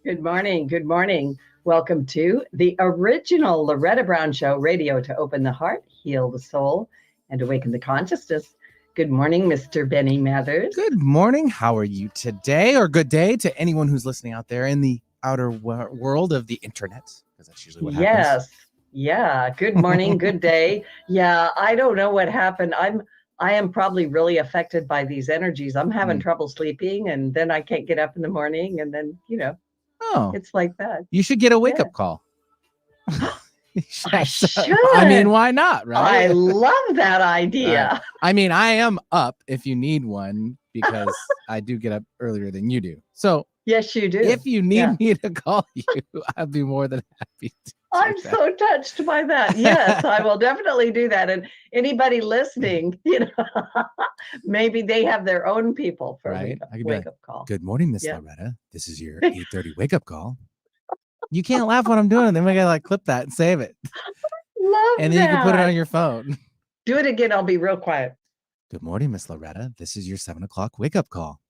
Good morning. Good morning. Welcome to the original Loretta Brown Show, radio to open the heart, heal the soul, and awaken the consciousness. Good morning, Mr. Benny Mathers. Good morning. How are you today? Or good day to anyone who's listening out there in the outer world of the internet, because that's usually what happens. Yes. Yeah. Good morning. Good day. Yeah. I don't know what happened. I am probably really affected by these energies. I'm having trouble sleeping, and then I can't get up in the morning, and then it's like that. You should get a wake-up call. I should. I mean, why not, right? I love that idea. I mean, I am up if you need one, because I do get up earlier than you do. So yes, you do. If you need me to call you, I'd be more than happy to. I'm so touched by that. Yes, I will definitely do that. And anybody listening, maybe they have their own people for a wake-up call. Good morning, Miss Loretta. This is your 8:30 wake-up call. You can't laugh when I'm doing it. Then we gotta clip that and save it. Love and then you can put it on your phone. Do it again. I'll be real quiet. Good morning, Miss Loretta. This is your 7 o'clock wake-up call.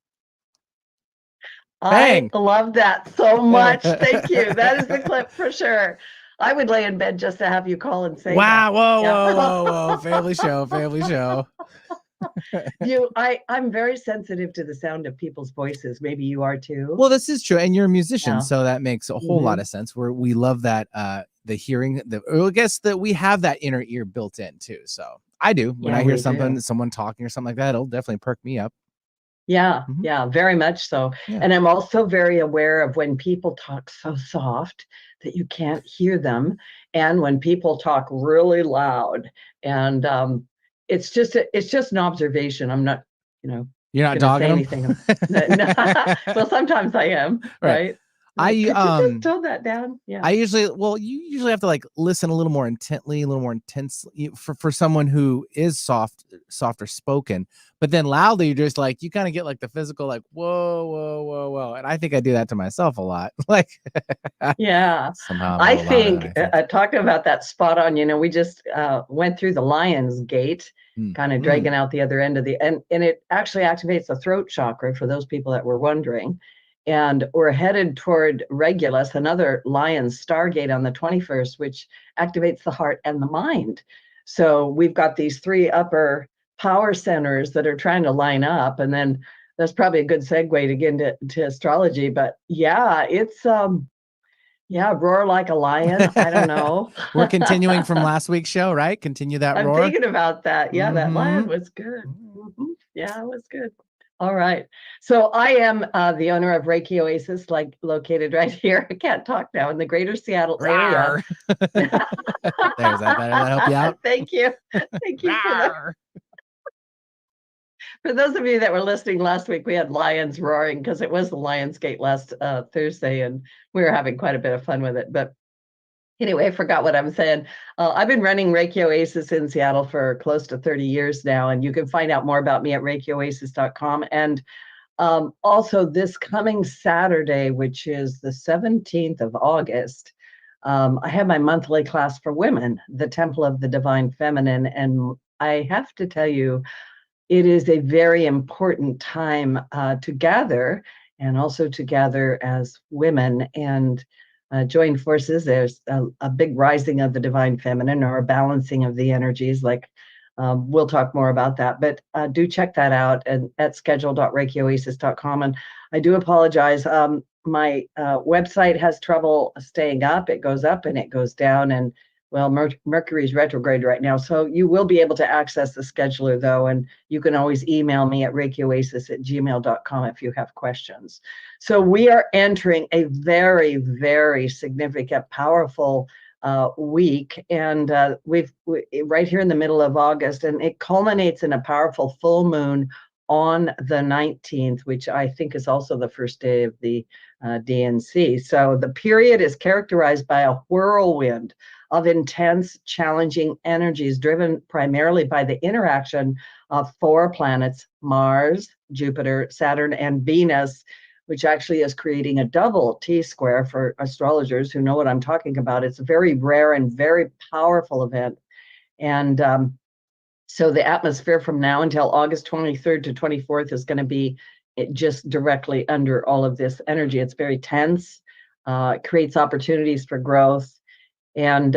Bang. I love that so much. Thank you. That is the clip for sure. I would lay in bed just to have you call and say wow, that. Whoa. Family show. I'm very sensitive to the sound of people's voices. Maybe you are too. Well, this is true. And you're a musician, so that makes a whole lot of sense. We love that the hearing, I guess that we have that inner ear built in too. So I do. When I hear someone talking or something like that, it'll definitely perk me up. Yeah, very much so. Yeah. And I'm also very aware of when people talk so soft that you can't hear them, and when people talk really loud. And it's just an observation. I'm not, you're not dogging anything. Well, sometimes I am, right? I just tone that down. Yeah. You usually have to listen a little more intently, a little more intense for someone who is softer spoken, but then loudly you're just you kind of get the physical whoa, and I think I do that to myself a lot. Yeah, somehow I think talking about that spot on. We just went through the Lion's Gate, kind of dragging out the other end of and it actually activates the throat chakra for those people that were wondering. And we're headed toward Regulus, another Lion's Stargate on the 21st, which activates the heart and the mind. So we've got these three upper power centers that are trying to line up. And then that's probably a good segue to get into astrology. But yeah, it's, roar like a lion. I don't know. We're continuing from last week's show, right? Continue that roar. I'm thinking about that. Yeah, that lion was good. Yeah, it was good. All right. So I am the owner of Reiki Oasis, located right here. I can't talk now in the greater Seattle area. There's that better. That help you out? Thank you. Thank you for those of you that were listening last week, we had lions roaring because it was the Lion's Gate last Thursday, and we were having quite a bit of fun with it. But anyway, I forgot what I'm saying. I've been running Reiki Oasis in Seattle for close to 30 years now, and you can find out more about me at ReikiOasis.com. And also this coming Saturday, which is the 17th of August, I have my monthly class for women, the Temple of the Divine Feminine. And I have to tell you, it is a very important time to gather, and also to gather as women and join forces. There's a big rising of the divine feminine, or a balancing of the energies. We'll talk more about that, but do check that out at schedule.reikioasis.com. And I do apologize. My website has trouble staying up. It goes up and it goes down, and Mercury's retrograde right now. So you will be able to access the scheduler though, and you can always email me at reikioasis@gmail.com if you have questions. So we are entering a very, very significant, powerful week, and we've right here in the middle of August, and it culminates in a powerful full moon on the 19th, which I think is also the first day of the DNC. So the period is characterized by a whirlwind of intense, challenging energies driven primarily by the interaction of four planets, Mars, Jupiter, Saturn, and Venus, which actually is creating a double T-square for astrologers who know what I'm talking about. It's a very rare and very powerful event. And so the atmosphere from now until August 23rd to 24th is going to be just directly under all of this energy. It's very tense. creates opportunities for growth. And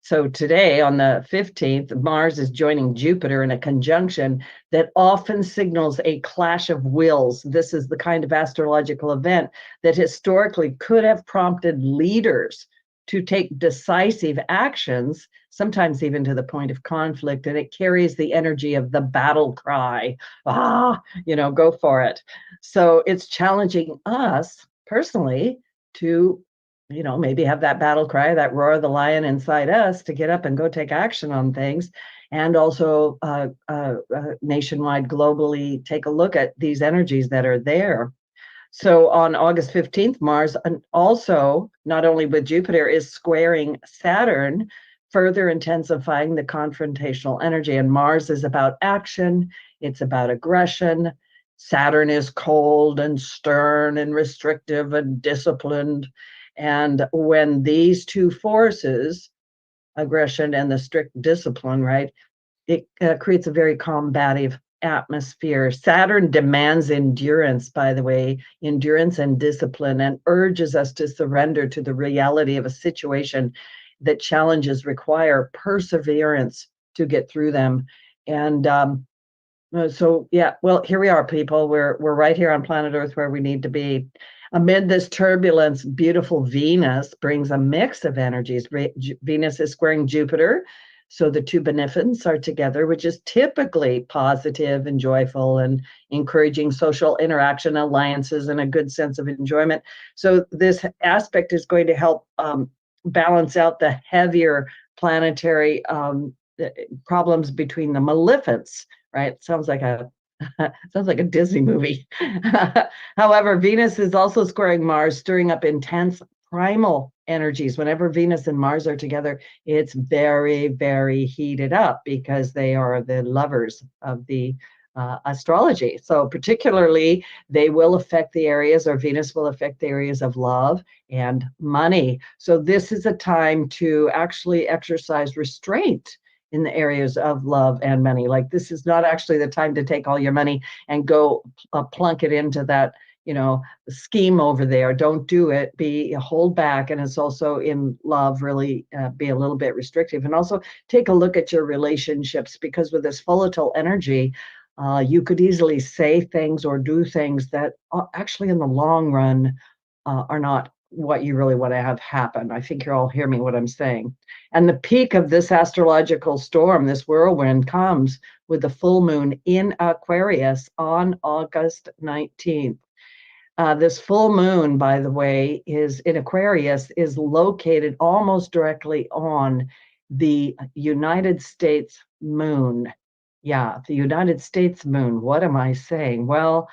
so today on the 15th, Mars is joining Jupiter in a conjunction that often signals a clash of wills. This is the kind of astrological event that historically could have prompted leaders to take decisive actions, sometimes even to the point of conflict. And it carries the energy of the battle cry. Go for it. So it's challenging us personally to maybe have that battle cry, that roar of the lion inside us to get up and go take action on things. And also nationwide, globally, take a look at these energies that are there. So on August 15th, Mars, and also not only with Jupiter, is squaring Saturn, further intensifying the confrontational energy. And Mars is about action. It's about aggression. Saturn is cold and stern and restrictive and disciplined. And when these two forces, aggression and the strict discipline, right, it creates a very combative atmosphere. Saturn demands endurance, by the way, endurance and discipline, and urges us to surrender to the reality of a situation that challenges require perseverance to get through them. And so, yeah, well, here we are, people. We're right here on planet Earth where we need to be. Amid this turbulence, beautiful Venus brings a mix of energies. Venus is squaring Jupiter, so the two beneficents are together, which is typically positive and joyful and encouraging social interaction, alliances, and a good sense of enjoyment. So this aspect is going to help balance out the heavier planetary problems between the maleficents, right? Sounds like a Disney movie. However, Venus is also squaring Mars, stirring up intense primal energies. Whenever Venus and Mars are together, it's very, very heated up because they are the lovers of the astrology. So particularly, they will affect the areas, or Venus will affect the areas of love and money. So this is a time to actually exercise restraint in the areas of love and money. Like, this is not actually the time to take all your money and go plunk it into that, scheme over there. Don't do it. Hold back. And it's also in love, really be a little bit restrictive. And also take a look at your relationships, because with this volatile energy, you could easily say things or do things that actually in the long run are not what you really want to have happen. I think you're all hearing me what I'm saying. And the peak of this astrological storm, this whirlwind, comes with the full moon in Aquarius on August 19th. This full moon, by the way, is in Aquarius, is located almost directly on the United States moon. Yeah, the United States moon. What am I saying? Well,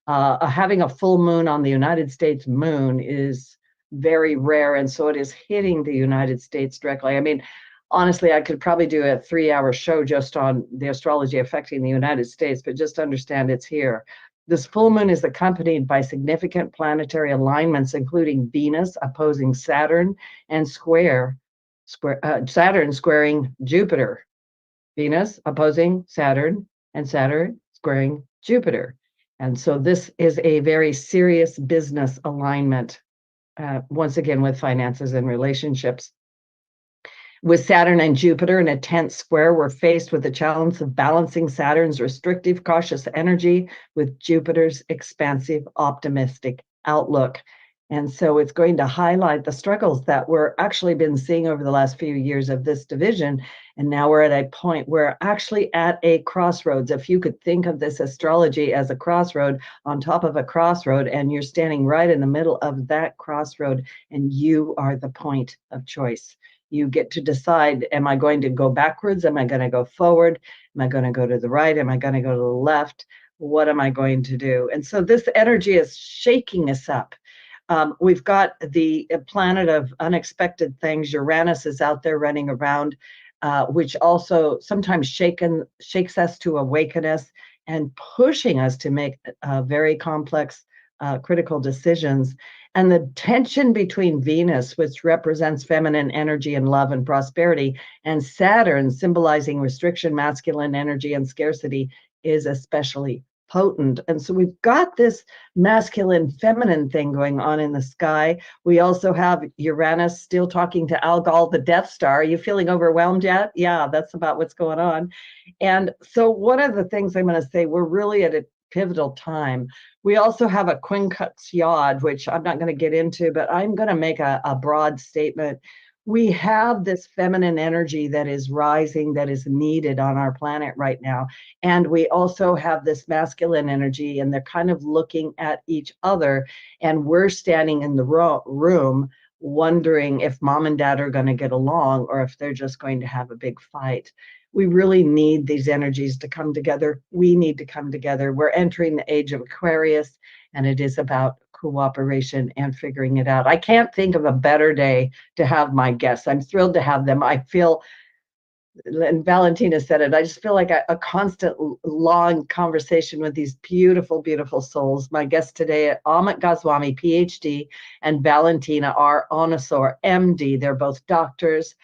having a full moon on the United States moon is very rare, and so it is hitting the United States directly. I mean, honestly, I could probably do a 3-hour show just on the astrology affecting the United States, but just understand it's here. This full moon is accompanied by significant planetary alignments, including Venus opposing Saturn and Saturn squaring Jupiter. Venus opposing Saturn and Saturn squaring Jupiter. And so this is a very serious business alignment, once again, with finances and relationships. With Saturn and Jupiter in a tense square, we're faced with the challenge of balancing Saturn's restrictive, cautious energy with Jupiter's expansive, optimistic outlook. And so it's going to highlight the struggles that we're actually been seeing over the last few years of this division. And now we're at a point where actually at a crossroads. If you could think of this astrology as a crossroad on top of a crossroad, and you're standing right in the middle of that crossroad, and you are the point of choice. You get to decide, am I going to go backwards? Am I going to go forward? Am I going to go to the right? Am I going to go to the left? What am I going to do? And so this energy is shaking us up. We've got the planet of unexpected things. Uranus is out there running around, which also sometimes shakes us to awaken us and pushing us to make very complex, critical decisions. And the tension between Venus, which represents feminine energy and love and prosperity, and Saturn, symbolizing restriction, masculine energy, and scarcity, is especially potent. And so we've got this masculine feminine thing going on in the sky. We also have Uranus still talking to Algol, the Death Star. Are you feeling overwhelmed yet? Yeah, that's about what's going on. And so one of the things I'm going to say, we're really at a pivotal time. We also have a quincunx yod, which I'm not going to get into, but I'm going to make a broad statement. We have this feminine energy that is rising, that is needed on our planet right now. And we also have this masculine energy, and they're kind of looking at each other. And we're standing in the room wondering if mom and dad are going to get along or if they're just going to have a big fight. We really need these energies to come together. We need to come together. We're entering the age of Aquarius, and it is about cooperation and figuring it out. I can't think of a better day to have my guests. I'm thrilled to have them. I feel, and Valentina said it, I just feel like a constant long conversation with these beautiful, beautiful souls. My guests today, Amit Goswami, PhD, and Valentina R, Onisor, MD. They're both doctors,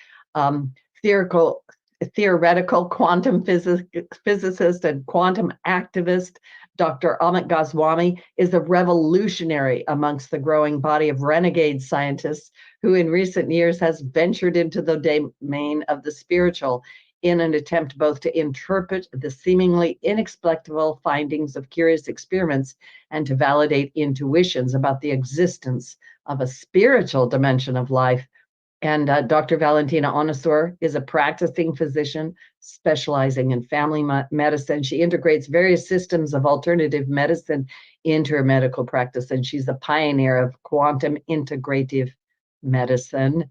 theoretical quantum physicist and quantum activist. Dr. Amit Goswami is a revolutionary amongst the growing body of renegade scientists who in recent years has ventured into the domain of the spiritual in an attempt both to interpret the seemingly inexplicable findings of curious experiments and to validate intuitions about the existence of a spiritual dimension of life. And Dr. Valentina Onisor is a practicing physician specializing in family medicine. She integrates various systems of alternative medicine into her medical practice, and she's a pioneer of quantum integrative medicine.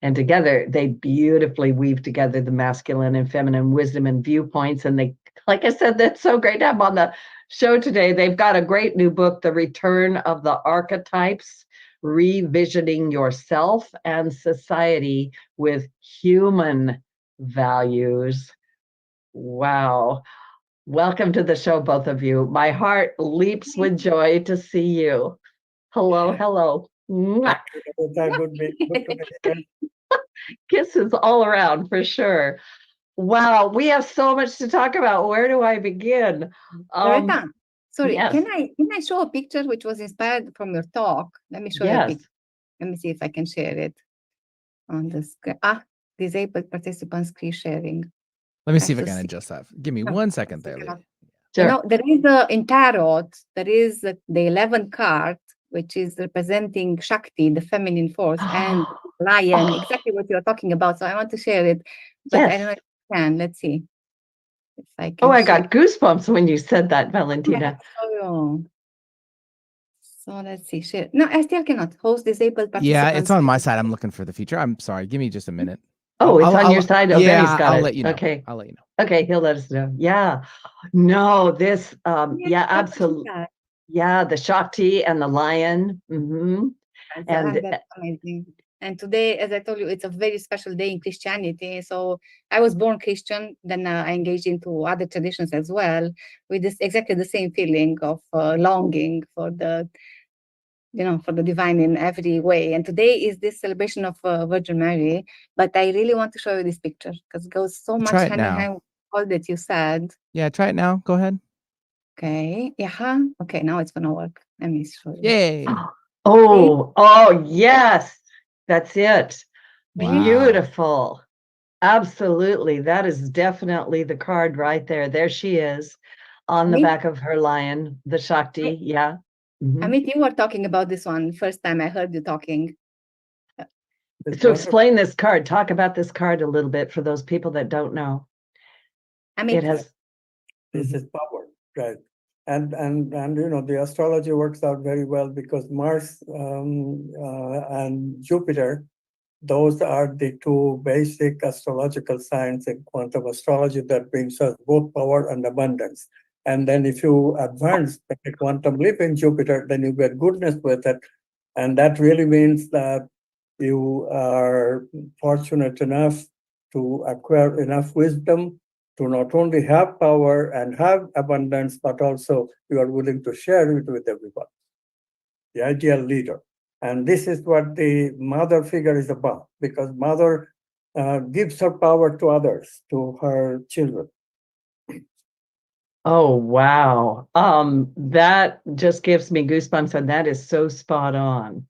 And together, they beautifully weave together the masculine and feminine wisdom and viewpoints. And they, like I said, that's so great to have on the show today. They've got a great new book, The Return of the Archetypes, Revisioning Yourself and Society with Human Values. Wow. Welcome to the show, both of you. My heart leaps with joy to see you. Hello, hello. Mwah. Kisses all around for sure. Wow, we have so much to talk about. Where do I begin? Loretta, sorry, yes. can I show a picture which was inspired from your talk? Let me show you a picture. Let me see if I can share it on the screen. Disabled participant screen sharing. Let me see if I can adjust that. Give me 1 second there. Sure. Sure. You know, there is in tarot, there is the 11th card, which is representing Shakti, the feminine force, and lion, exactly what you're talking about. So I want to share it, but I don't know if I can. Let's see if I can. I got goosebumps when you said that, Valentina. So let's see. Share. No, I still cannot host disabled participants. Yeah, it's on my side. I'm looking for the feature. I'm sorry. Give me just a minute. It's on your side. Okay, yeah, I'll let you know. Okay, I'll let you know. Okay, he'll let us know. Yeah, no, this. Yeah, absolutely. Yeah, the Shakti and the lion. Mm-hmm. And that's amazing. And today, as I told you, it's a very special day in Christianity. So I was born Christian, then I engaged into other traditions as well, with this exactly the same feeling of longing for the, for the divine in every way. And today is this celebration of Virgin Mary. But I really want to show you this picture because it goes so much hand in hand with all that you said. Yeah, try it now. Go ahead. Okay. Yeah. Okay, now it's gonna work. Let me show you. Yay. Oh, yes. That's it. Wow. Beautiful. Absolutely. That is definitely the card right there. There she is on the back of her lion, the Shakti. Yeah. Mm-hmm. Amit, you were talking about this one first time I heard you talking. So explain this card. Talk about this card a little bit for those people that don't know. Amit, this is power, right? And the astrology works out very well because Mars and Jupiter, those are the two basic astrological signs in quantum astrology that brings us both power and abundance. And then if you advance, make a quantum leap in Jupiter, then you get goodness with it. And that really means that you are fortunate enough to acquire enough wisdom to not only have power and have abundance, but also you are willing to share it with everyone, the ideal leader. And this is what the mother figure is about, because mother gives her power to others, to her children. Oh, wow. That just gives me goosebumps, and that is so spot on.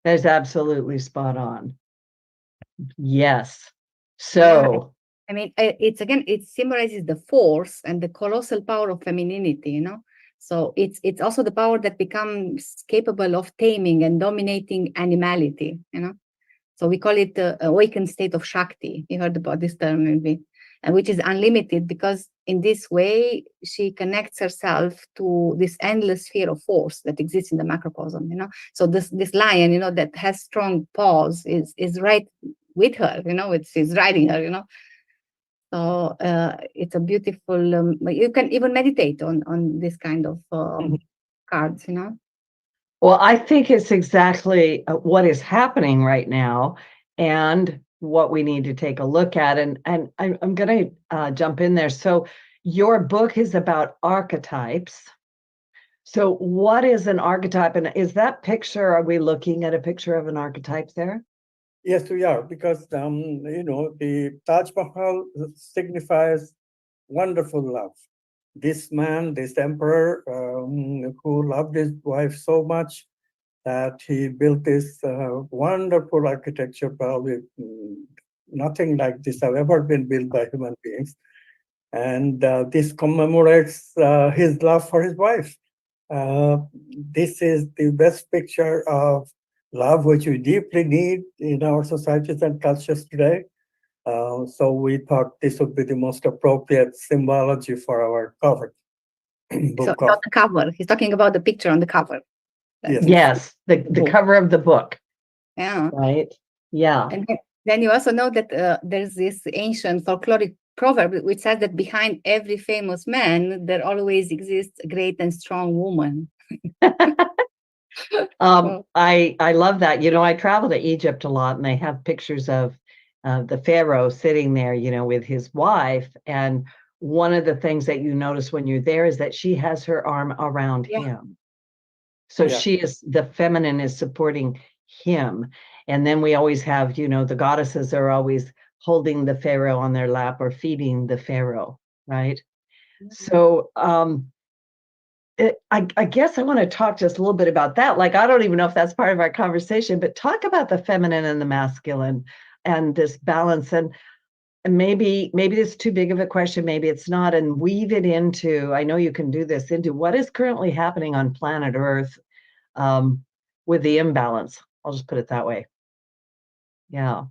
That is absolutely spot on. Yes. So, I mean, it's again, it symbolizes the force and the colossal power of femininity, you know. So it's also the power that becomes capable of taming and dominating animality, you know. So we call it the awakened state of Shakti. You heard about this term maybe, and which is unlimited because in this way she connects herself to this endless sphere of force that exists in the macrocosm. You know, so this lion, you know, that has strong paws is right with her. You know, it's riding her. You know, so it's a beautiful. You can even meditate on this kind of cards. You know. well, I think it's exactly what is happening right now and what we need to take a look at. And I'm going to jump in there. So, your book is about archetypes. So, what is an archetype? And is that picture, are we looking at a picture of an archetype there? Yes, we are, because you know, the Taj Mahal signifies wonderful love. This man, this emperor, who loved his wife so much that he built this wonderful architecture, probably nothing like this have ever been built by human beings. And this commemorates his love for his wife. This is the best picture of love, which we deeply need in our societies and cultures today. So we thought this would be the most appropriate symbology for our cover. So book cover. on the cover, he's talking about the picture on the cover. Yes. Yes, the book. cover of the book, Yeah. right? Yeah. And then you also know that there's this ancient folkloric proverb which says that behind every famous man, there always exists a great and strong woman. I love that. You know, I travel to Egypt a lot, and they have pictures of the pharaoh sitting there, you know, with his wife. And one of the things that you notice when you're there is that she has her arm around him. So Yeah. she is, the feminine is supporting him. And then we always have, you know, the goddesses are always holding the pharaoh on their lap or feeding the pharaoh, right? So I guess I want to talk just a little bit about that. Like, I don't even know if that's part of our conversation, but talk about the feminine and the masculine and this balance. And maybe it's too big of a question, maybe it's not, and weave it into, I know you can do this, into what is currently happening on planet Earth with the imbalance. I'll just put it that way. Yeah.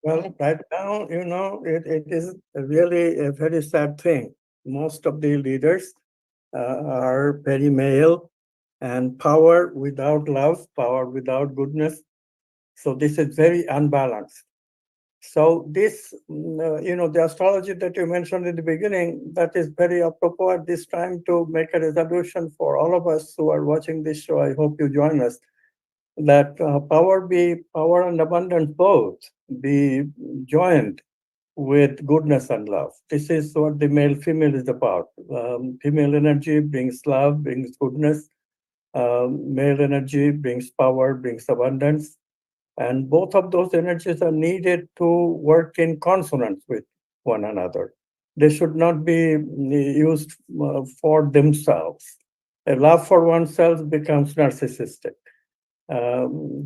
Well, right now, you know, it is really a very sad thing. Most of the leaders are very male, and power without love, power without goodness. So this is very unbalanced. So this, you know, the astrology that you mentioned in the beginning, that is very apropos at this time to make a resolution for all of us who are watching this show. I hope you join us. That power and abundance both be joined with goodness and love. This is what the male female is about. Female energy brings love, brings goodness. Male energy brings power, brings abundance. And both of those energies are needed to work in consonance with one another. They should not be used for themselves. A love for oneself becomes narcissistic.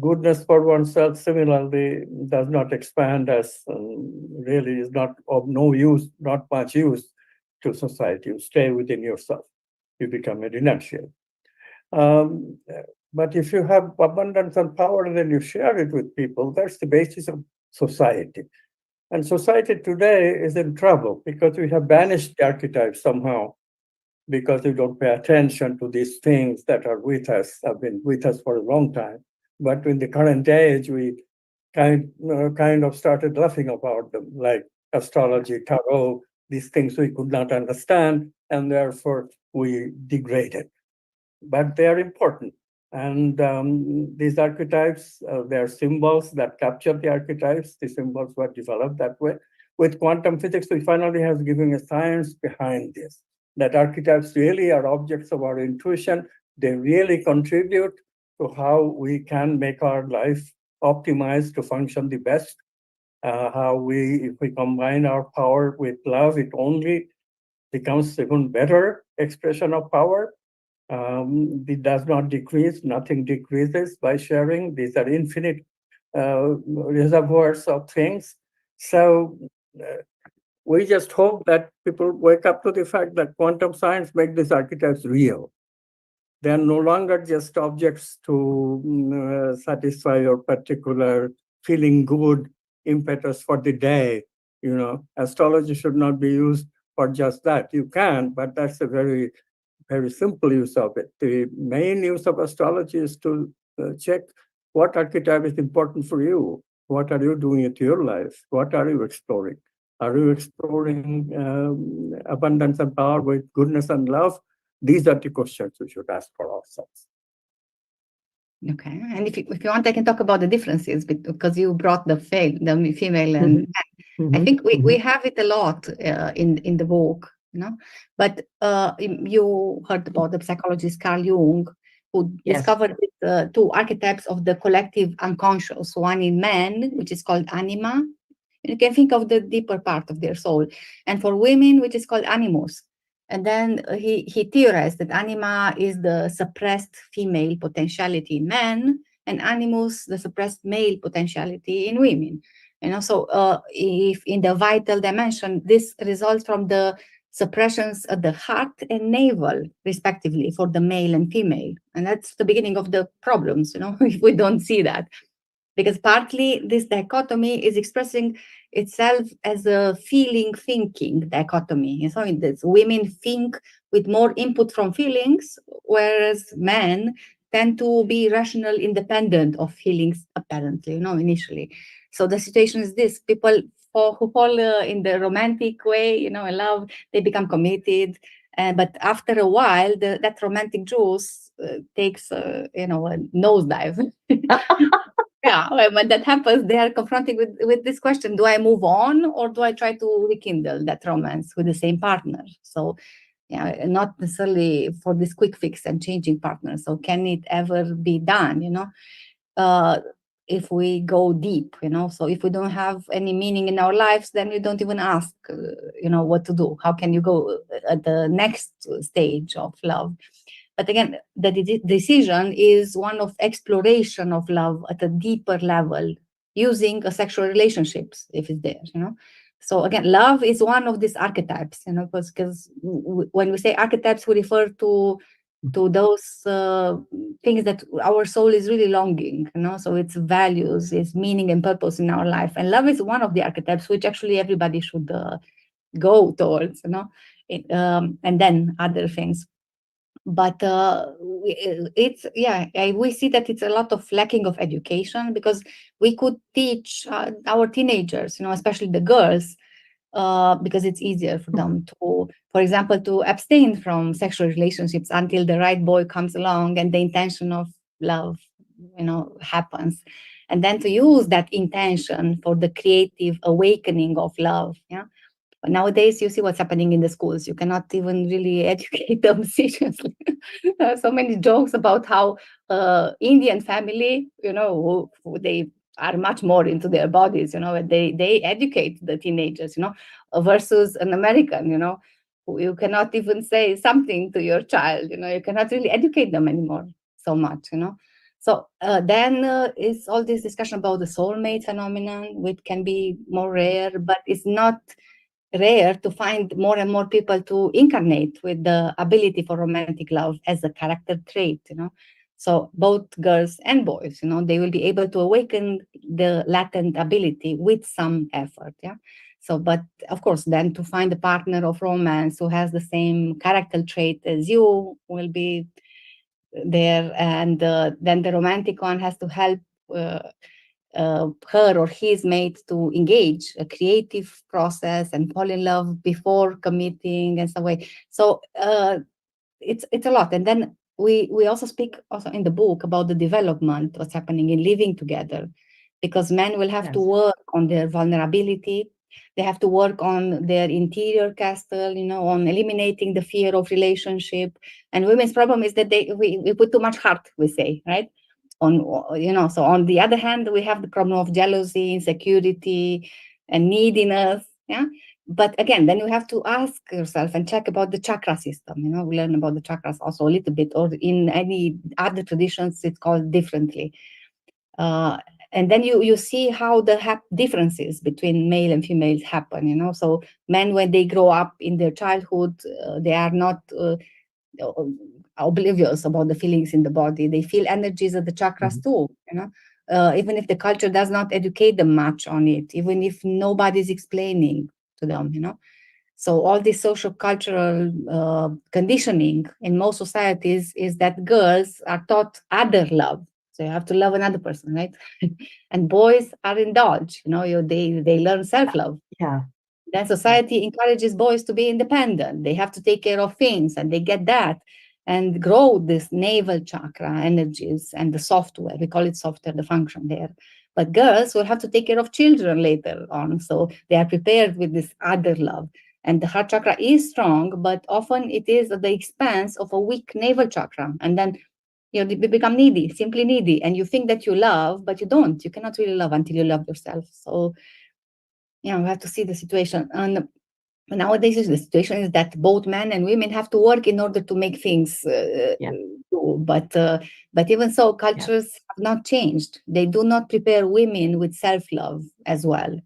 Goodness for oneself similarly does not expand, as really is not of no use, not much use to society. You stay within yourself. You become a renunciate. Um, but if you have abundance and power and then you share it with people, that's the basis of society. And society today is in trouble because we have banished the archetypes somehow, because we don't pay attention to these things that are with us, have been with us for a long time. But in the current age, we kind of started laughing about them, like astrology, tarot, these things we could not understand, and therefore we degraded. But they are important. And these archetypes, they are symbols that capture the archetypes. The symbols were developed that way. With quantum physics, we finally have given a science behind this, that archetypes really are objects of our intuition. They really contribute to how we can make our life optimized to function the best. If we combine our power with love, it only becomes even better expression of power. It does not decrease, nothing decreases by sharing. These are infinite reservoirs of things. So we just hope that people wake up to the fact that quantum science makes these archetypes real. They are no longer just objects to satisfy your particular feeling good impetus for the day. Astrology should not be used for just that. You can, but that's a very, very simple use of it. The main use of astrology is to check what archetype is important for you. What are you doing with your life? What are you exploring? Are you exploring abundance and power with goodness and love? These are the questions we should ask for ourselves. Okay, and if you want, I can talk about the differences because you brought the female and I think we have it a lot in the book, But you heard about the psychologist Carl Jung, who discovered two archetypes of the collective unconscious. One in men, which is called anima. You can think of the deeper part of their soul, and for women, which is called animus. And then he theorized that anima is the suppressed female potentiality in men, and animus the suppressed male potentiality in women. So if in the vital dimension, this results from the suppressions of the heart and navel, respectively, for the male and female. And that's the beginning of the problems, if we don't see that. Because partly this dichotomy is expressing itself as a feeling-thinking dichotomy. So women think with more input from feelings, whereas men tend to be rational, independent of feelings, apparently, initially. So the situation is this: people who fall in the romantic way, in love, they become committed. But after a while, that romantic juice takes, a nosedive. Yeah, when that happens, they are confronted with this question: do I move on, or do I try to rekindle that romance with the same partner? So, not necessarily for this quick fix and changing partner. So can it ever be done, if we go deep, So if we don't have any meaning in our lives, then we don't even ask, what to do. How can you go at the next stage of love? But again, the decision is one of exploration of love at a deeper level, using a sexual relationships, if it's there, So again, love is one of these archetypes, because when we say archetypes, we refer to those things that our soul is really longing, So it's values, it's meaning and purpose in our life. And love is one of the archetypes, which actually everybody should go towards, and then other things. But we see that it's a lot of lacking of education, because we could teach our teenagers, especially the girls, because it's easier for them to, for example, to abstain from sexual relationships until the right boy comes along and the intention of love, happens, and then to use that intention for the creative awakening of love. But nowadays, you see what's happening in the schools. You cannot even really educate them seriously. So many jokes about how Indian family, who they are much more into their bodies, they educate the teenagers, versus an American, who you cannot even say something to your child, you cannot really educate them anymore so much, So then is all this discussion about the soulmate phenomenon, which can be more rare, but it's not rare to find more and more people to incarnate with the ability for romantic love as a character trait, So both girls and boys, they will be able to awaken the latent ability with some effort, So, but of course, then to find a partner of romance who has the same character trait as you will be there, and then the romantic one has to help her or his mate to engage a creative process and fall in love before committing and so on. So it's a lot. And then we also speak also in the book about the development, what's happening in living together, because men will have to work on their vulnerability. They have to work on their interior castle, on eliminating the fear of relationship. And women's problem is that we put too much heart, we say, right? So on the other hand, we have the problem of jealousy, insecurity, and neediness. But again, then you have to ask yourself and check about the chakra system. We learn about the chakras also a little bit, or in any other traditions, it's called differently. And then you see how the differences between male and females happen. So men, when they grow up in their childhood, they are not oblivious about the feelings in the body. They feel energies of the chakras too. Even if the culture does not educate them much on it, even if nobody's explaining to them. So all this social cultural conditioning in most societies is that girls are taught other love. So you have to love another person, right? And boys are indulged. They learn self-love. Yeah. Then society encourages boys to be independent. They have to take care of things, and they get that and grow this navel chakra energies and the software. We call it software, the function there. But girls will have to take care of children later on. So they are prepared with this other love. And the heart chakra is strong, but often it is at the expense of a weak navel chakra. And then you become needy, simply needy. And you think that you love, but you don't. You cannot really love until you love yourself. So we have to see the situation. And nowadays, the situation is that both men and women have to work in order to make things do. But even so, cultures have not changed. They do not prepare women with self-love as well.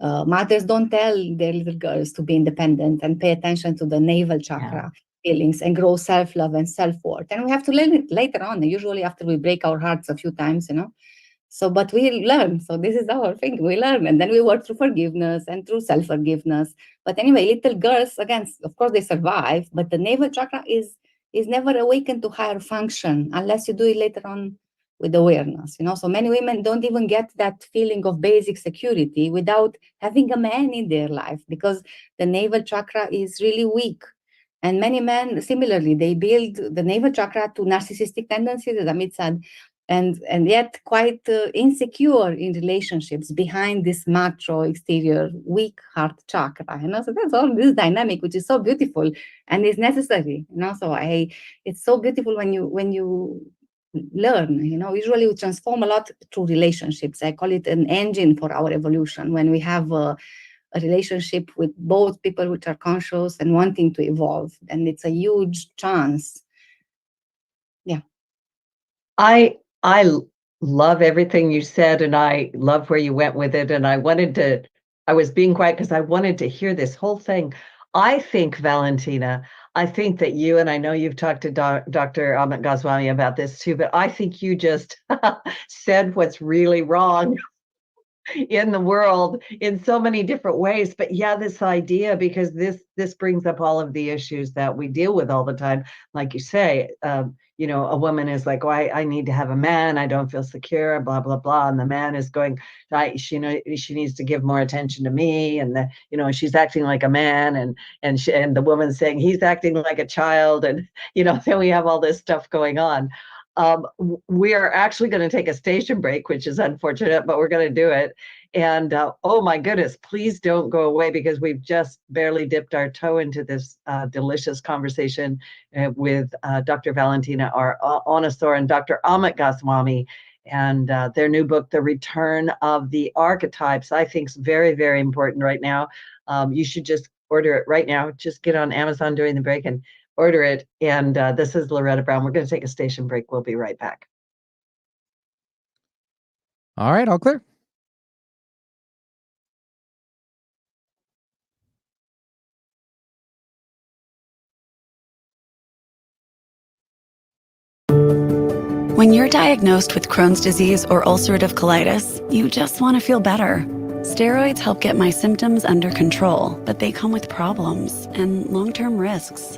Mothers don't tell their little girls to be independent and pay attention to the navel chakra feelings and grow self-love and self-worth. And we have to learn it later on, usually after we break our hearts a few times, So, but we learn. So this is our thing. We learn, and then we work through forgiveness and through self-forgiveness. But anyway, little girls, again, of course, they survive, but the navel chakra is never awakened to higher function unless you do it later on with awareness. So many women don't even get that feeling of basic security without having a man in their life, because the navel chakra is really weak. And many men, similarly, they build the navel chakra to narcissistic tendencies, as Amit said, and yet quite insecure in relationships behind this macho exterior weak heart chakra. So that's all this dynamic, which is so beautiful and is necessary. So it's so beautiful when you learn. Usually we transform a lot through relationships. I call it an engine for our evolution. When we have a relationship with both people which are conscious and wanting to evolve, and it's a huge chance. I love everything you said, and I love where you went with it. And I was being quiet because I wanted to hear this whole thing. I think, Valentina, I think that you, and I know you've talked to Dr. Amit Goswami about this too, but I think you just said what's really wrong in the world in so many different ways. But this idea, because this brings up all of the issues that we deal with all the time. Like you say, a woman is like, I need to have a man. I don't feel secure, blah, blah, blah. And the man is going, she needs to give more attention to me. And she's acting like a man, and the woman's saying he's acting like a child. And, then we have all this stuff going on. We are actually going to take a station break, which is unfortunate, but we're going to do it. And oh my goodness, please don't go away, because we've just barely dipped our toe into this delicious conversation with Dr. Valentina R. Onisor and Dr. Amit Goswami, and their new book, The Return of the Archetypes. I think is very, very important right now. You should just order it right now. Just get on Amazon during the break and order it. And this is Loretta Brown. We're going to take a station break. We'll be right back. All right, all clear. When you're diagnosed with Crohn's disease or ulcerative colitis, you just want to feel better. Steroids help get my symptoms under control, but they come with problems and long-term risks.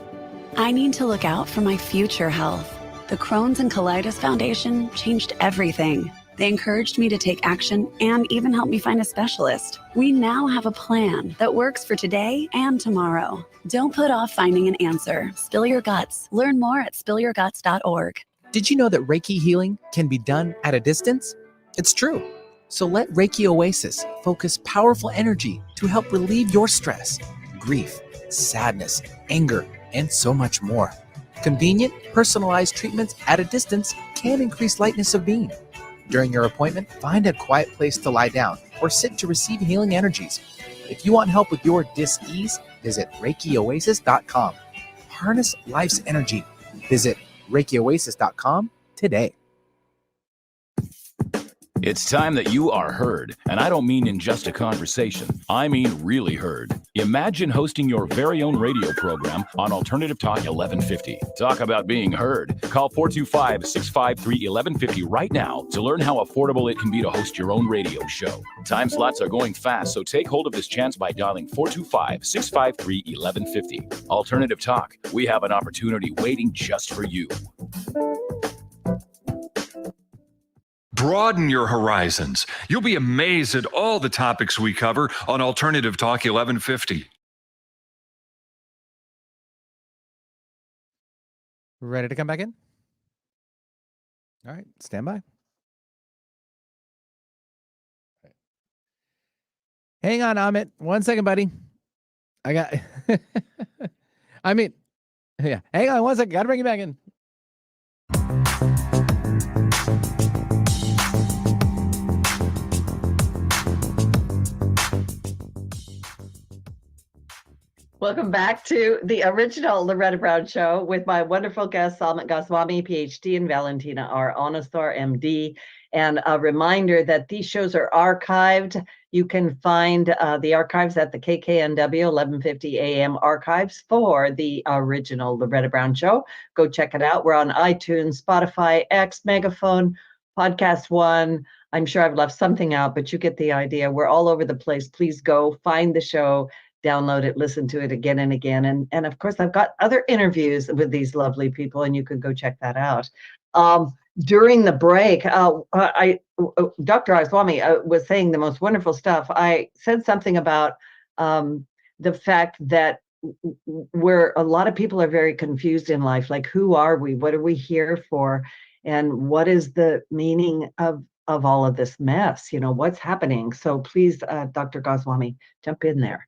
I need to look out for my future health. The Crohn's and Colitis Foundation changed everything. They encouraged me to take action and even helped me find a specialist. We now have a plan that works for today and tomorrow. Don't put off finding an answer. Spill your guts. Learn more at spillyourguts.org. Did you know that Reiki healing can be done at a distance? It's true. So let Reiki Oasis focus powerful energy to help relieve your stress, grief, sadness, anger, and so much more. Convenient, personalized treatments at a distance can increase lightness of being. During your appointment, find a quiet place to lie down or sit to receive healing energies. If you want help with your dis-ease, visit ReikiOasis.com. Harness life's energy. Visit ReikiOasis.com today. It's time that you are heard, and I don't mean in just a conversation. I mean really heard. Imagine hosting your very own radio program on Alternative Talk 1150. Talk about being heard. Call 425-653-1150 right now to learn how affordable it can be to host your own radio show. Time slots are going fast, so take hold of this chance by dialing 425-653-1150. Alternative Talk, we have an opportunity waiting just for you. Broaden your horizons. You'll be amazed at all the topics we cover on Alternative Talk 1150. Ready to come back in? All right, stand by. Hang on, Amit. 1 second, buddy. I got. I mean, yeah. Hang on 1 second. Got to bring you back in. Welcome back to the original Loretta Brown Show with my wonderful guests, Amit Goswami, PhD, and Valentina R, Onisor, MD. And a reminder that these shows are archived. You can find the archives at the KKNW 1150 AM archives for the original Loretta Brown Show. Go check it out. We're on iTunes, Spotify, X, Megaphone, Podcast One. I'm sure I've left something out, but you get the idea. We're all over the place. Please go find the show, download it, listen to it again and again. And of course, I've got other interviews with these lovely people, and you can go check that out. During the break, Dr. Goswami was saying the most wonderful stuff. I said something about the fact that where a lot of people are very confused in life, like, who are we? What are we here for? And what is the meaning of all of this mess? You know, what's happening? So please, Dr. Goswami, jump in there.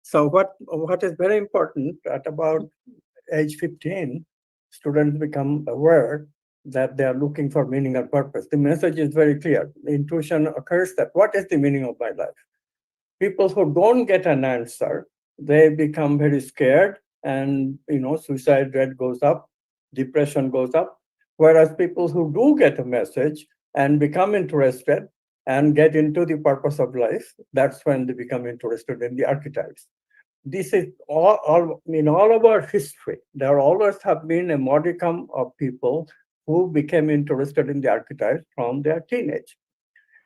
So what is very important, at about age 15, students become aware that they are looking for meaning and purpose. The message is very clear. The intuition occurs that what is the meaning of my life? People who don't get an answer, they become very scared, and suicide rate goes up, depression goes up. Whereas people who do get a message and become interested and get into the purpose of life, that's when they become interested in the archetypes. This is all in all of our history. There always have been a modicum of people who became interested in the archetypes from their teenage.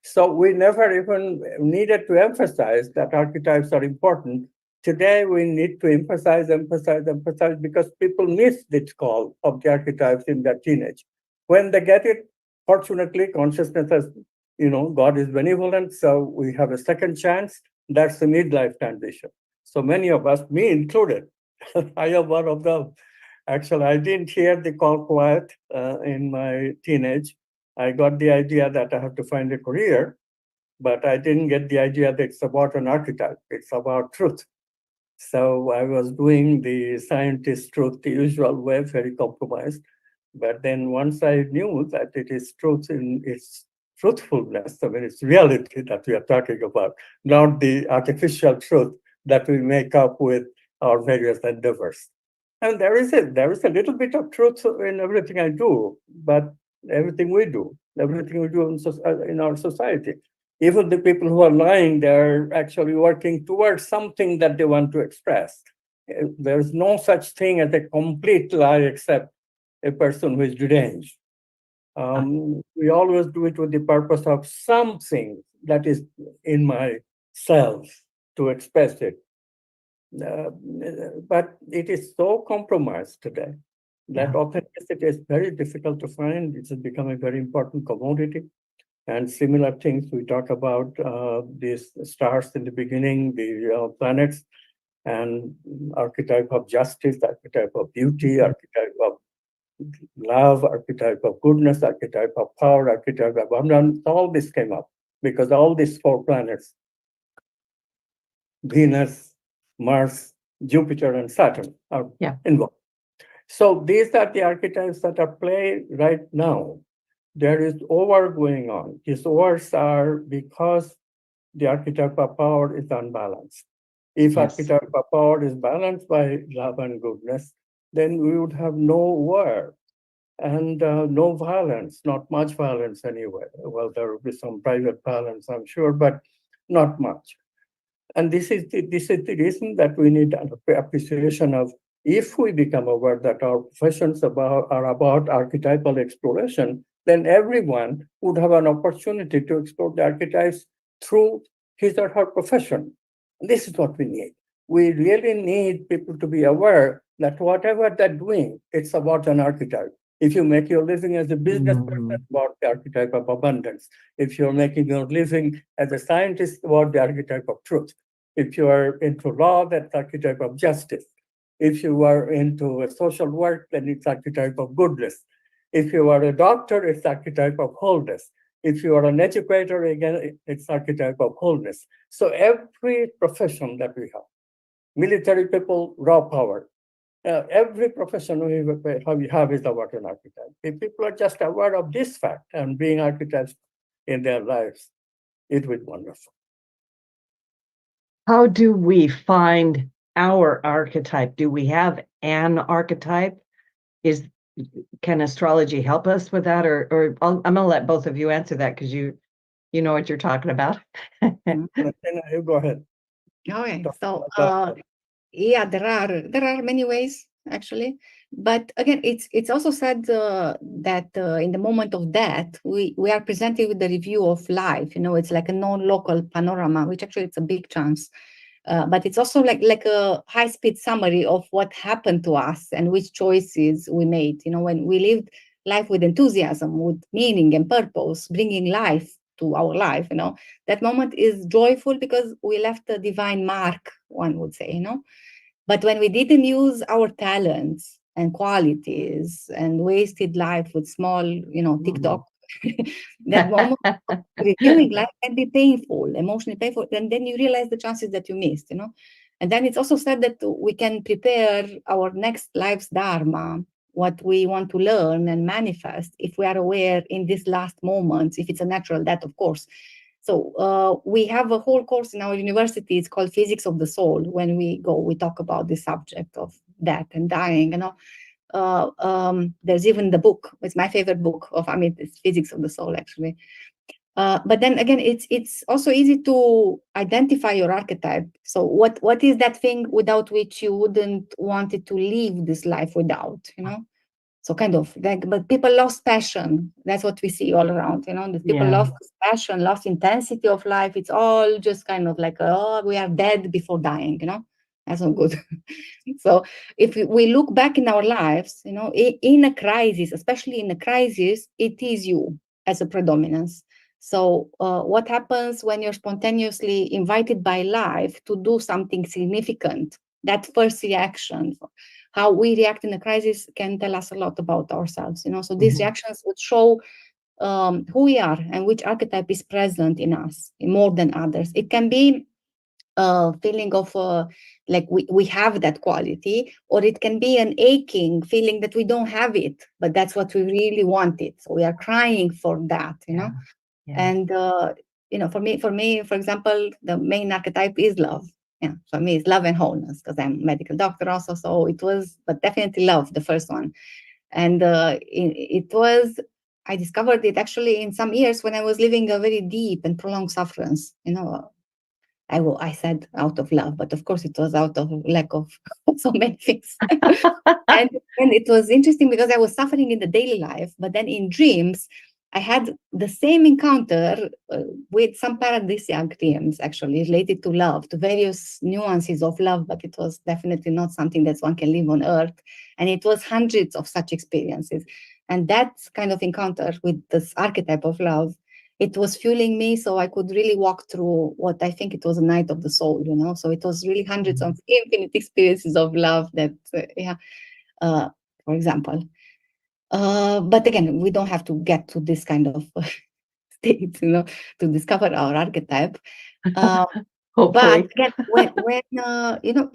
So we never even needed to emphasize that archetypes are important. Today, we need to emphasize, because people miss this call of the archetypes in their teenage. When they get it, fortunately, consciousness has, God is benevolent, so we have a second chance. That's the midlife transition. So many of us, me included, I am one of them. Actually, I didn't hear the call quiet in my teenage. I got the idea that I have to find a career, but I didn't get the idea that it's about an archetype. It's about truth. So I was doing the scientist truth the usual way, very compromised. But then once I knew that it is truth in its truthfulness, I mean, it's reality that we are talking about, not the artificial truth that we make up with our various endeavors. And there is a little bit of truth in everything I do, but everything we do in our society. Even the people who are lying, they're actually working towards something that they want to express. There's no such thing as a complete lie except a person who is deranged. We always do it with the purpose of something that is in myself to express it. But it is so compromised today that authenticity is very difficult to find. It's become a very important commodity. And similar things we talk about, these stars in the beginning, the planets, and archetype of justice, archetype of beauty, archetype of love, archetype of goodness, archetype of power, archetype of abundance. All this came up because all these four planets, Venus, Mars, Jupiter, and Saturn, are involved. So these are the archetypes that are played right now. There is war going on. These wars are because the archetype of power is unbalanced. If Yes. archetype of power is balanced by love and goodness, then we would have no war and no violence, not much violence anyway. Well, there will be some private violence, I'm sure, but not much. And this is the reason that we need an appreciation of, if we become aware that our professions are about archetypal exploration, then everyone would have an opportunity to explore the archetypes through his or her profession. And this is what we need. We really need people to be aware that whatever they're doing, it's about an archetype. If you make your living as a business person, it's about the archetype of abundance. If you're making your living as a scientist, about the archetype of truth. If you are into law, that's archetype of justice. If you are into a social work, then it's archetype of goodness. If you are a doctor, it's archetype of wholeness. If you are an educator, again, it's archetype of wholeness. So every profession that we have, military people, raw power, every profession we have is about an archetype. If people are just aware of this fact and being archetypes in their lives, it would be wonderful. How do we find our archetype? Do we have an archetype? Can astrology help us with that? Or I'm gonna let both of you answer that, because you know what you're talking about. Valentina, you go ahead. Okay, Talk so about that. yeah, there are many ways actually, but again, it's also said that in the moment of death, we are presented with the review of life. You know, it's like a non-local panorama, which actually it's a big chance. But it's also like a high-speed summary of what happened to us and which choices we made. You know, when we lived life with enthusiasm, with meaning and purpose, bringing life to our life, you know, that moment is joyful because we left a divine mark, one would say, you know. But when we didn't use our talents and qualities and wasted life with small, you know, TikTok, that moment of reviewing life can be painful, emotionally painful, and then you realize the chances that you missed, you know. And then it's also said that we can prepare our next life's dharma, what we want to learn and manifest, if we are aware in these last moments, if it's a natural death, of course. So we have a whole course in our university. It's called Physics of the Soul. When we go, we talk about the subject of death and dying, you know. There's even the book. It's my favorite book of Amit. It's Physics of the Soul, actually. But then again, it's also easy to identify your archetype. So what is that thing without which you wouldn't want it to live this life without, you know? So kind of like, but people lost passion. That's what we see all around, you know, the people Yeah. lost passion, lost intensity of life. It's all just kind of like, oh, we are dead before dying, you know, that's not good. So if we look back in our lives, you know, in a crisis, especially in a crisis, it is you as a predominance. So what happens when you're spontaneously invited by life to do something significant? That first reaction, how we react in a crisis, can tell us a lot about ourselves, you know. So these reactions would show who we are and which archetype is present in us more than others. It can be a feeling of like we have that quality, or it can be an aching feeling that we don't have it, but that's what we really wanted. So we are crying for that, you know. Yeah. And you know, for me, for example, the main archetype is love. Yeah, for me, it's love and wholeness, because I'm a medical doctor also. So it was, but definitely love, the first one. And it was, I discovered it actually in some years when I was living a very deep and prolonged sufferance. You know, I said out of love, but of course it was out of lack of so many things. and it was interesting because I was suffering in the daily life, but then in dreams, I had the same encounter with some paradisiac dreams, actually related to love, to various nuances of love, but it was definitely not something that one can live on earth. And it was hundreds of such experiences. And that kind of encounter with this archetype of love, it was fueling me, so I could really walk through what I think it was a night of the soul, you know. So it was really hundreds of infinite experiences of love that, for example. But again, we don't have to get to this kind of state, you know, to discover our archetype. Hopefully. But again, when you know,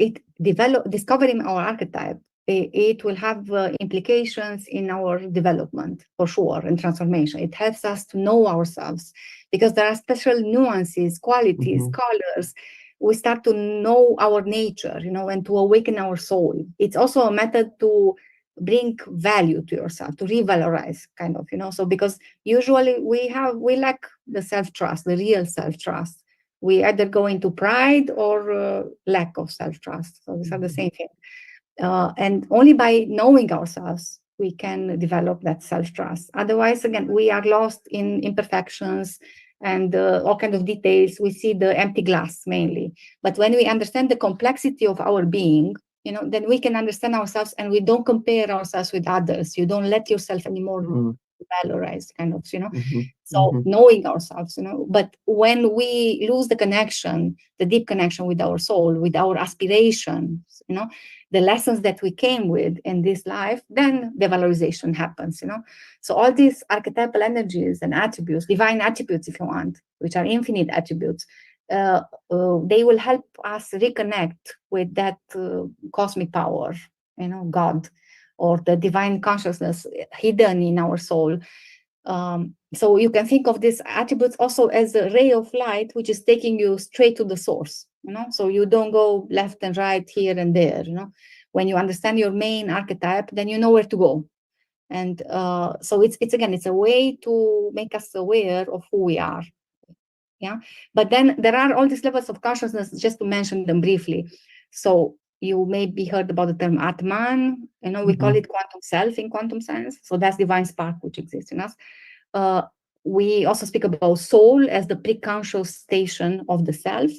discovering our archetype, it will have implications in our development for sure and transformation. It helps us to know ourselves because there are special nuances, qualities, colors. We start to know our nature, and to awaken our soul. It's also a method to bring value to yourself, to revalorize, kind of, So because usually we lack the self-trust, the real self-trust. We either go into pride or lack of self-trust. So these are the same thing. And only by knowing ourselves, we can develop that self-trust. Otherwise, again, we are lost in imperfections and all kinds of details. We see the empty glass mainly. But when we understand the complexity of our being, then we can understand ourselves, and we don't compare ourselves with others. You don't let yourself anymore valorize, kind of, So knowing ourselves, But when we lose the connection, the deep connection with our soul, with our aspirations, the lessons that we came with in this life, then the valorization happens, So all these archetypal energies and attributes, divine attributes, if you want, which are infinite attributes, they will help us reconnect with that cosmic power, God, or the divine consciousness hidden in our soul. So you can think of these attributes also as a ray of light, which is taking you straight to the source, So you don't go left and right, here and there, When you understand your main archetype, then you know where to go. And so it's a way to make us aware of who we are. Yeah, but then there are all these levels of consciousness, just to mention them briefly. So you maybe heard about the term Atman, we call it quantum self in quantum science. So that's divine spark which exists in us. We also speak about soul as the pre-conscious station of the self.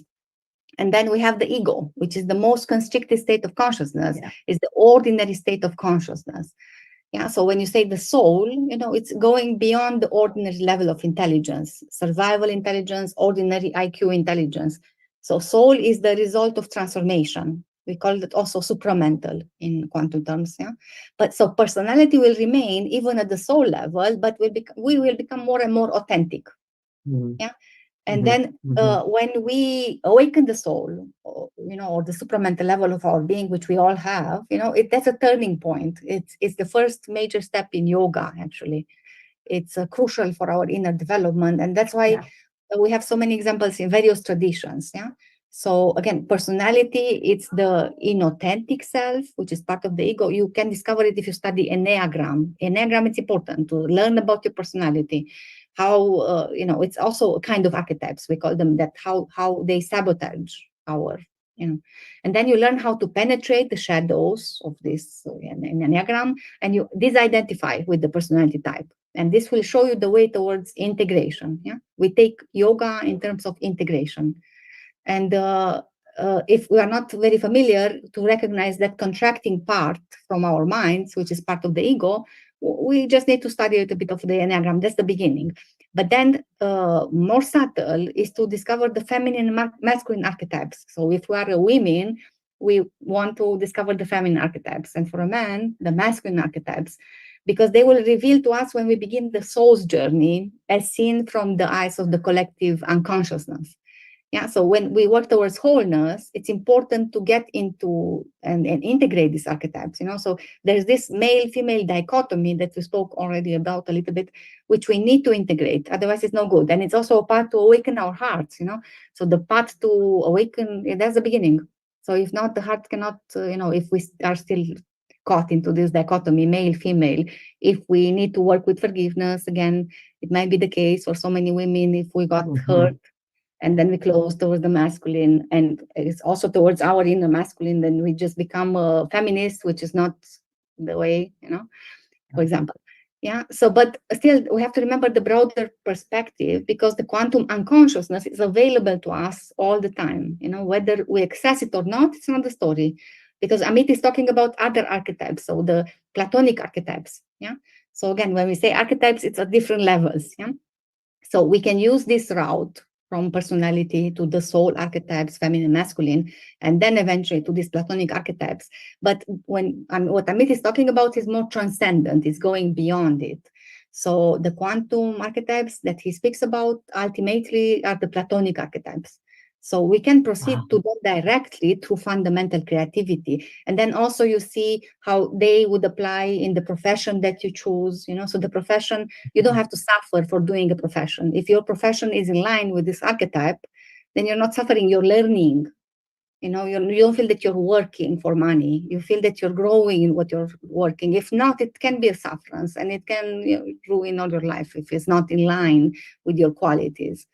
And then we have the ego, which is the most constricted state of consciousness, is the ordinary state of consciousness. Yeah, so when you say the soul, it's going beyond the ordinary level of intelligence, survival intelligence, ordinary IQ intelligence. So soul is the result of transformation. We call it also supramental in quantum terms. Yeah, but so personality will remain even at the soul level, but we will become more and more authentic. Yeah. And then when we awaken the soul, or the supramental level of our being, which we all have, that's a turning point. It's the first major step in yoga, actually. It's crucial for our inner development. And that's why we have so many examples in various traditions. Yeah. So again, personality, it's the inauthentic self, which is part of the ego. You can discover it if you study Enneagram. Enneagram, it's important to learn about your personality. How, it's also a kind of archetypes, we call them that, how they sabotage our, and then you learn how to penetrate the shadows of this in Enneagram, and you disidentify with the personality type. And this will show you the way towards integration. Yeah, we take yoga in terms of integration. And if we are not very familiar to recognize that contracting part from our minds, which is part of the ego, we just need to study a bit of the Enneagram. That's the beginning. But then more subtle is to discover the feminine and masculine archetypes. So if we are a women, we want to discover the feminine archetypes. And for a man, the masculine archetypes, because they will reveal to us when we begin the soul's journey as seen from the eyes of the collective unconsciousness. Yeah, so when we work towards wholeness, it's important to get into and integrate these archetypes, So there's this male-female dichotomy that we spoke already about a little bit, which we need to integrate. Otherwise, it's no good. And it's also a path to awaken our hearts, So the path to awaken, that's the beginning. So if not, the heart cannot, if we are still caught into this dichotomy, male-female, if we need to work with forgiveness, again, it might be the case for so many women if we got hurt. And then we close towards the masculine, and it's also towards our inner masculine. Then we just become a feminist, which is not the way, for example. Yeah. So, but still, we have to remember the broader perspective, because the quantum unconsciousness is available to us all the time. Whether we access it or not, it's another story. Because Amit is talking about other archetypes, so the Platonic archetypes. Yeah. So again, when we say archetypes, it's at different levels. Yeah. So we can use this route from personality to the soul archetypes, feminine, masculine, and then eventually to these Platonic archetypes. But what Amit is talking about is more transcendent, it's going beyond it. So the quantum archetypes that he speaks about ultimately are the Platonic archetypes. So we can proceed to them directly through fundamental creativity. And then also you see how they would apply in the profession that you choose, so the profession, you don't have to suffer for doing a profession. If your profession is in line with this archetype, then you're not suffering, you're learning. You don't feel that you're working for money. You feel that you're growing in what you're working. If not, it can be a sufferance, and it can ruin all your life if it's not in line with your qualities,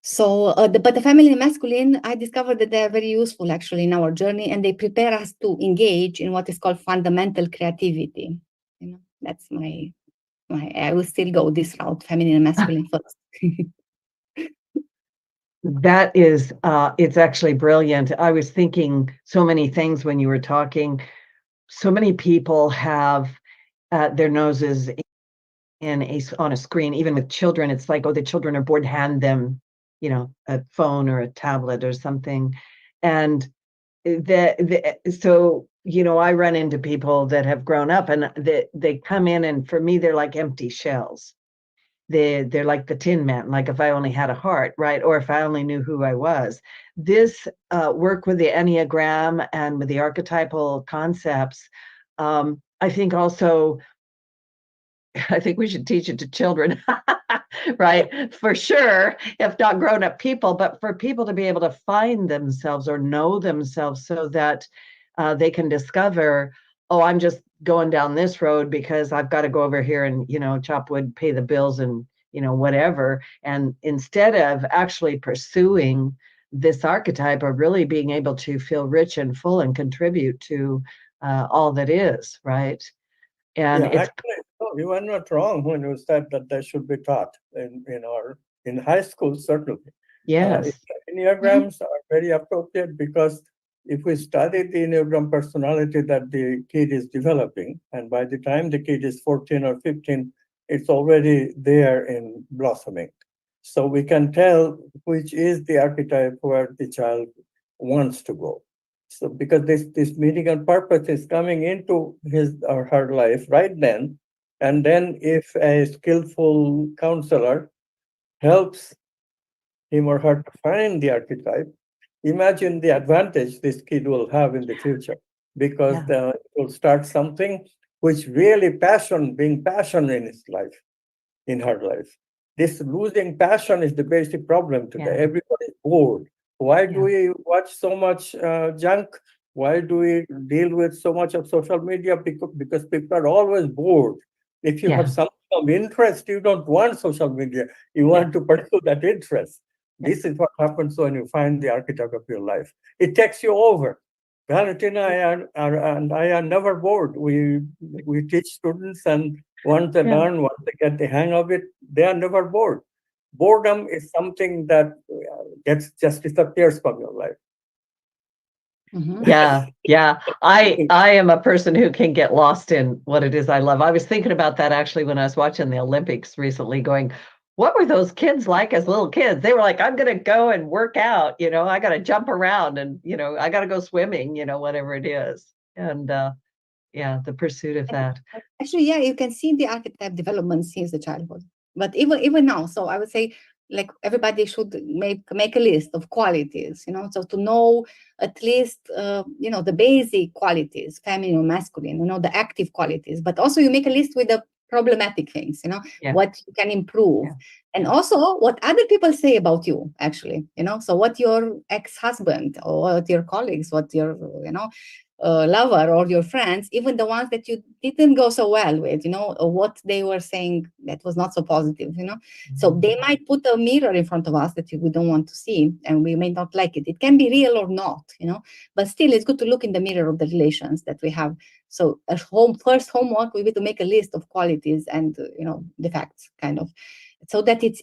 So, but the feminine and masculine, I discovered that they're very useful actually in our journey, and they prepare us to engage in what is called fundamental creativity. That's my I will still go this route, feminine and masculine first. That is, it's actually brilliant. I was thinking so many things when you were talking. So many people have their noses on a screen, even with children. It's like, oh, the children are bored, hand them, a phone or a tablet or something. And so, I run into people that have grown up and they come in, and for me, they're like empty shells. They're like the Tin Man, like if I only had a heart, right? Or if I only knew who I was. This work with the Enneagram and with the archetypal concepts, I think we should teach it to children, right? For sure, if not grown-up people, but for people to be able to find themselves or know themselves so that they can discover, oh, I'm just going down this road because I've got to go over here and, chop wood, pay the bills and, whatever. And instead of actually pursuing this archetype or really being able to feel rich and full and contribute to all that is, right? And yeah, actually, no, you are not wrong when you said that they should be taught in high school, certainly. yes. Enneagrams are very appropriate because if we study the Enneagram personality that the kid is developing, and by the time the kid is 14 or 15, it's already there in blossoming. So we can tell which is the archetype where the child wants to go. So because this meaning and purpose is coming into his or her life right then, and then if a skillful counselor helps him or her to find the archetype, imagine the advantage this kid will have in the future, because it will start something which really being passion in his life, in her life. This losing passion is the basic problem today. Yeah. Everybody is bored. Why do we watch so much junk? Why do we deal with so much of social media? Because people are always bored. If you have something of interest, you don't want social media. You want to pursue that interest. This is what happens when you find the archetype of your life. It takes you over. Valentina and I are never bored. We teach students, and once they learn, once they get the hang of it, they are never bored. Boredom is something that just disappears from your life. Yeah. I am a person who can get lost in what it is I love. I was thinking about that actually when I was watching the Olympics recently, going, what were those kids like as little kids? They were like, I'm going to go and work out, I got to jump around and, I got to go swimming, whatever it is. And the pursuit of that. Actually, you can see the archetype development since the childhood. But even now, so I would say, like, everybody should make a list of qualities, so to know at least, the basic qualities, feminine or masculine, the active qualities, but also you make a list with the problematic things, what you can improve, and also what other people say about you, actually, so what your ex-husband or what your colleagues, what your, lover or your friends, even the ones that you didn't go so well with, or what they were saying that was not so positive, so they might put a mirror in front of us that we don't want to see, and we may not like it. It can be real or not, but still it's good to look in the mirror of the relations that we have. So first homework will be to make a list of qualities and defects, kind of, so that it's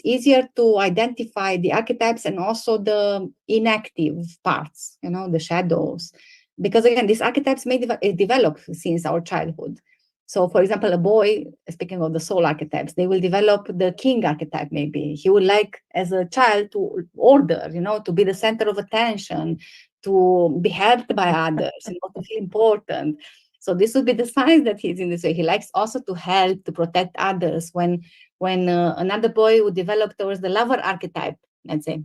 easier to identify the archetypes and also the inactive parts, the shadows. Because again, these archetypes may develop since our childhood. So for example, a boy, speaking of the soul archetypes, they will develop the king archetype maybe. He would like as a child to order, to be the center of attention, to be helped by others, to feel important. So this would be the signs that he's in this way. He likes also to help, to protect others. When another boy would develop towards the lover archetype, let's say,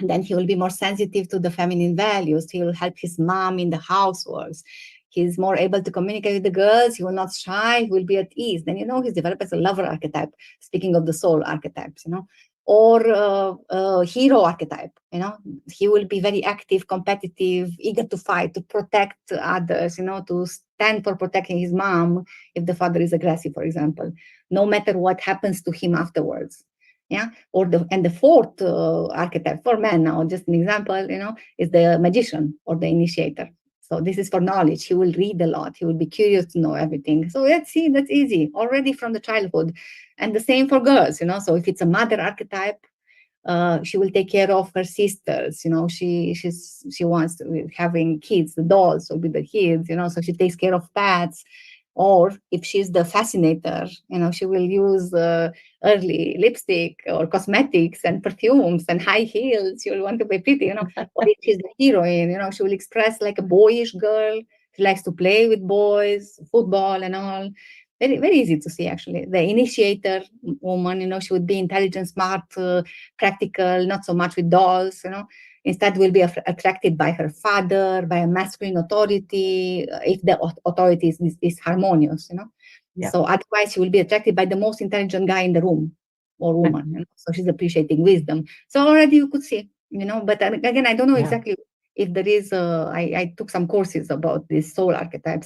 And then he will be more sensitive to the feminine values. He will help his mom in the houseworks. He's more able to communicate with the girls. He will not shy. He will be at ease. Then, he's developed as a lover archetype, speaking of the soul archetypes, or hero archetype, he will be very active, competitive, eager to fight, to protect others, to stand for protecting his mom if the father is aggressive, for example, no matter what happens to him afterwards. Yeah, and the fourth archetype for men, now just an example, is the magician or the initiator. So this is for knowledge. He will read a lot. He will be curious to know everything. So let's see, that's easy already from the childhood. And the same for girls, So if it's a mother archetype, she will take care of her sisters. She wants to having kids. The dolls will be the kids. So she takes care of pets. Or if she's the fascinator, she will use early lipstick or cosmetics and perfumes and high heels. She will want to be pretty, Or if she's the heroine, she will express like a boyish girl. She likes to play with boys, football and all. Very, very easy to see, actually. The initiator woman, she would be intelligent, smart, practical, not so much with dolls, Instead, will be attracted by her father, by a masculine authority, if the authority is harmonious, Yeah. So otherwise, she will be attracted by the most intelligent guy in the room or woman. So she's appreciating wisdom. So already you could see, But again, I don't know exactly if there is. I took some courses about this soul archetype.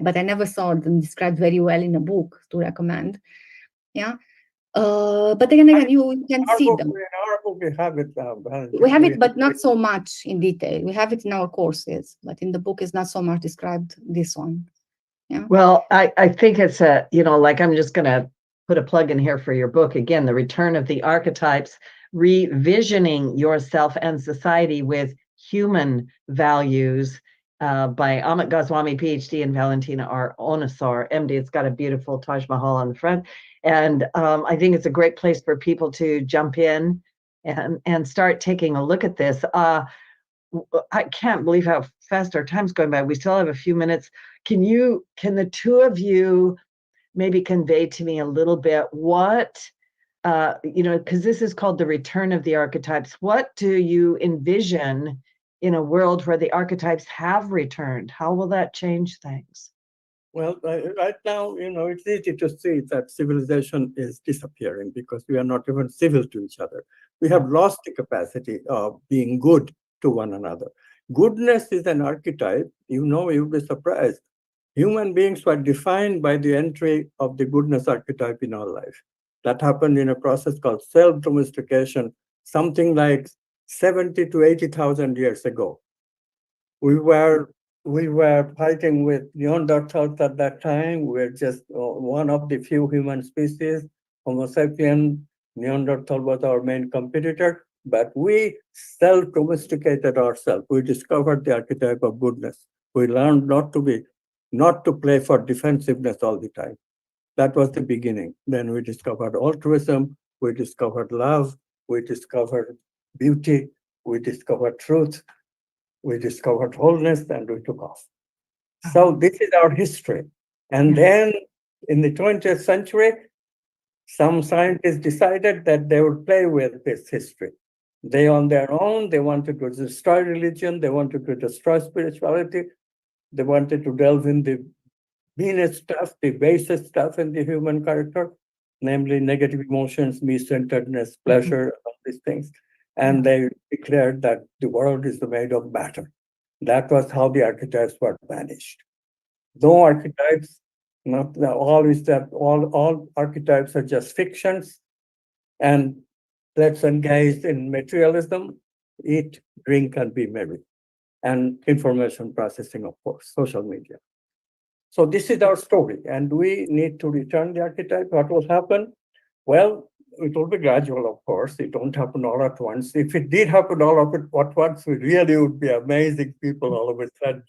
But I never saw them described very well in a book to recommend. Yeah. But again, you can see them. In our book, we have it. We have it, but not so much in detail. We have it in our courses, but in the book is not so much described, this one. Yeah. Well, I think it's I'm just going to put a plug in here for your book again, The Return of the Archetypes, Revisioning Yourself and Society with Human Values, by Amit Goswami, PhD, and Valentina R, Onisor, MD. It's got a beautiful Taj Mahal on the front. And I think it's a great place for people to jump in and start taking a look at this. I can't believe how fast our time's going by. We still have a few minutes. Can the two of you maybe convey to me a little bit what, because this is called The Return of the Archetypes. What do you envision in a world where the archetypes have returned? How will that change things? Well, right now, it's easy to see that civilization is disappearing because we are not even civil to each other. We have lost the capacity of being good to one another. Goodness is an archetype. You'll be surprised. Human beings were defined by the entry of the goodness archetype in our life. That happened in a process called self-domestication, something like 70 to 80,000 years ago. We were fighting with Neanderthals at that time. We were just one of the few human species. Homo sapien, Neanderthal was our main competitor, but we self-domesticated ourselves. We discovered the archetype of goodness. We learned not to play for defensiveness all the time. That was the beginning. Then we discovered altruism, we discovered love, we discovered beauty, we discovered truth, we discovered wholeness, and we took off. So this is our history. And then in the 20th century, some scientists decided that they would play with this history. They, on their own, they wanted to destroy religion, they wanted to destroy spirituality, they wanted to delve in the meanest stuff, the basest stuff in the human character, namely negative emotions, me-centeredness, pleasure, all these things. And they declared that the world is made of matter. That was how the archetypes were banished. Though archetypes, not always that all archetypes are just fictions, and let's engage in materialism, eat, drink, and be merry. And information processing, of course, social media. So this is our story, and we need to return the archetype. What will happen? Well, it will be gradual, of course. It won't happen all at once. If it did happen all at once, we really would be amazing people all of a sudden.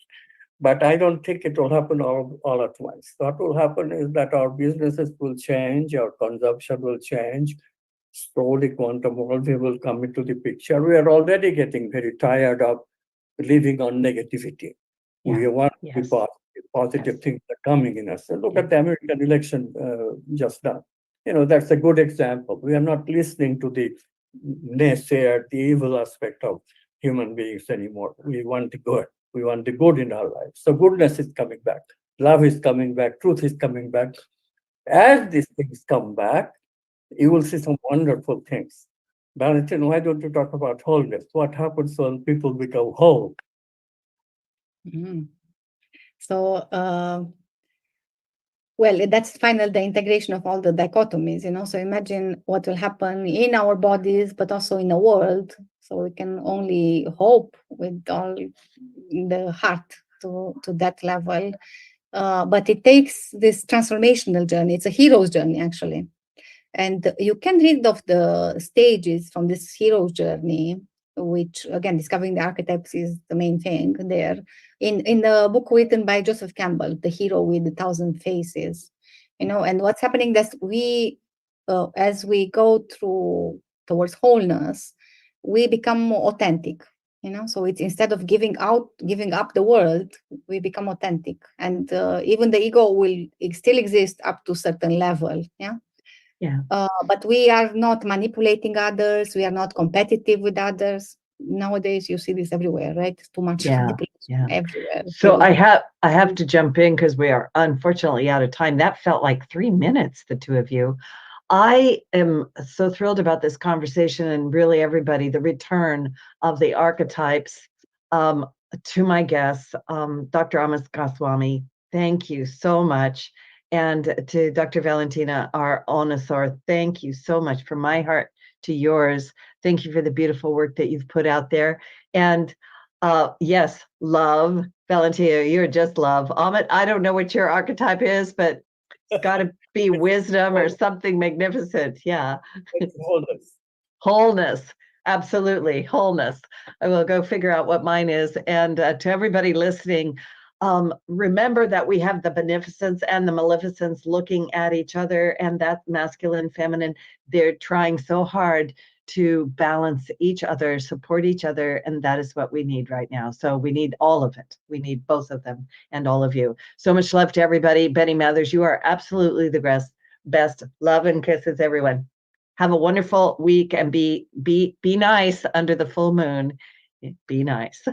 But I don't think it will happen all at once. What will happen is that our businesses will change, our consumption will change. Slowly, quantum worldview will come into the picture. We are already getting very tired of living on negativity. We want to be positive things are coming in us. And look at the American election just done. That's a good example. We are not listening to the naysayer the evil aspect of human beings anymore. We want the good. We want the good in our lives. So goodness is coming back. Love is coming back. Truth is coming back. As these things come back, you will see some wonderful things. Valentina, why don't you talk about wholeness? What happens when people become whole? Mhm. So, well, that's final, the integration of all the dichotomies, So imagine what will happen in our bodies, but also in the world. So we can only hope with all the heart to that level. But it takes this transformational journey. It's a hero's journey, actually. And you can read of the stages from this hero's journey, which, again, discovering the archetypes is the main thing there. In the book written by Joseph Campbell, The Hero with 1,000 Faces, and what's happening that we, as we go towards wholeness, we become more authentic, so it's instead of giving up the world, we become authentic. And even the ego will still exist up to a certain level. But we are not manipulating others. We are not competitive with others. Nowadays, you see this everywhere, right? Too much manipulation everywhere. So I have to jump in because we are unfortunately out of time. That felt like 3 minutes, the two of you. I am so thrilled about this conversation, and really everybody, the return of the archetypes. To my guests, Dr. Amit Goswami, thank you so much. And to Dr. Valentina R. Onisor, thank you so much, from my heart to yours. Thank you for the beautiful work that you've put out there. And yes, love. Valentina, you're just love. Amit, I don't know what your archetype is, but it's got to be wisdom or something magnificent. Yeah. Wholeness. Wholeness. Absolutely. Wholeness. I will go figure out what mine is. And to everybody listening, remember that we have the beneficence and the maleficence looking at each other, and that masculine, feminine, they're trying so hard to balance each other, support each other, and that is what we need right now. So we need all of it. We need both of them and all of you. So much love to everybody. Betty Mathers, you are absolutely the best. Love and kisses, everyone. Have a wonderful week, and be nice under the full moon. Be nice.